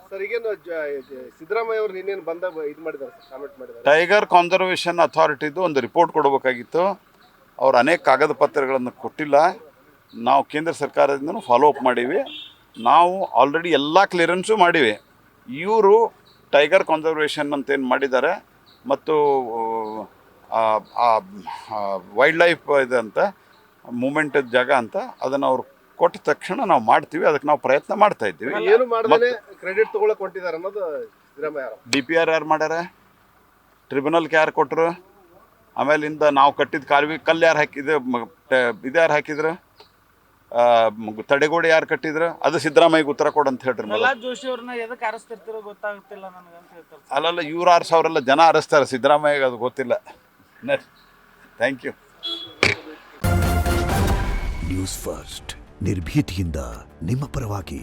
Sir ಈಗೇನು ಸಿದ್ದರಾಮಯ್ಯ ಅವರು ಇನ್ನೇನು ಬಂದ ಇದು ಮಾಡಿದ್ದಾರೆ ಸರ್, ಕಾಮೆಂಟ್ ಮಾಡಿದ್ದಾರೆ. ಟೈಗರ್ ಕನ್ಸರ್ವೇಷನ್ ಅಥಾರಿಟಿದು ಒಂದು ರಿಪೋರ್ಟ್ ಕೊಡಬೇಕಾಗಿತ್ತು. ಅವ್ರು ಅನೇಕ ಕಾಗದ ಪತ್ರಗಳನ್ನು ಕೊಟ್ಟಿಲ್ಲ. ನಾವು ಕೇಂದ್ರ ಸರ್ಕಾರದಿಂದನೂ ಫಾಲೋ ಅಪ್ ಮಾಡೀವಿ. ನಾವು ಆಲ್ರೆಡಿ ಎಲ್ಲ ಕ್ಲಿಯರೆನ್ಸು ಮಾಡೀವಿ. ಇವರು ಟೈಗರ್ ಕನ್ಸರ್ವೇಷನ್ ಅಂತೇನು ಮಾಡಿದ್ದಾರೆ ಮತ್ತು ವೈಲ್ಡ್ ಲೈಫ್ ಇದಂತ ಮೂಮೆಂಟ್ ಜಾಗ ಅಂತ ಅದನ್ನು ಅವ್ರು ಕೊಟ್ಟ ತಕ್ಷಣ ನಾವು ಮಾಡ್ತೀವಿ. ಅದಕ್ಕೆ ನಾವು ಪ್ರಯತ್ನ ಮಾಡ್ತಾ ಇದ್ದೀವಿ. ಏನು ಮಾಡದೇ ಕ್ರೆಡಿಟ್ ತಗೊಳಕ್ ಹೊಂಟಿದ್ದಾರೆ ಅನ್ನೋದು ಸಿದ್ದರಾಮಯ್ಯ ಅವರು. DPR ಯಾರು ಮಾಡ್ಯಾರ, ಟ್ರಿಬ್ಯುನಲ್ಗೆ ಯಾರು ಕೊಟ್ಟರು, ಆಮೇಲಿಂದ ನಾವು ಕಟ್ಟಿದ ಕಲ್ಲು ಯಾರು ಹಾಕಿದ್ರು, ಇದು ಯಾರು ಹಾಕಿದ್ರು, ತಡೆಗೋಡೆ ಯಾರು ಕಟ್ಟಿದ್ರು, ಅದು ಸಿದ್ದರಾಮಯ್ಯಗೆ ಉತ್ತರ ಕೊಡು ಅಂತ ಹೇಳ್ರಿ. ಪ್ರಹ್ಲಾದ್ ಜೋಶಿ ಅವ್ರನ್ನ ಎದಕ್ಕೆ ಅರಸ್ತಿರ್ತಿರೋ ಗೊತ್ತಾಗುತ್ತಿಲ್ಲ ನನಗೆ ಅಂತ ಹೇಳ್ತಾರೆ. ಅಲ್ಲಲ್ಲ, ಇವ್ರು 6,000 ಜನ ಅರಸ್ತಾರೆ, ಸಿದ್ದರಾಮಯ್ಯಗೆ ಅದು ಗೊತ್ತಿಲ್ಲ. Thank you. ನ್ಯೂಸ್ ಫಸ್ಟ್ ನಿರ್ಭೀತಿಯಿಂದ ನಿಮ್ಮ ಪರವಾಗಿ.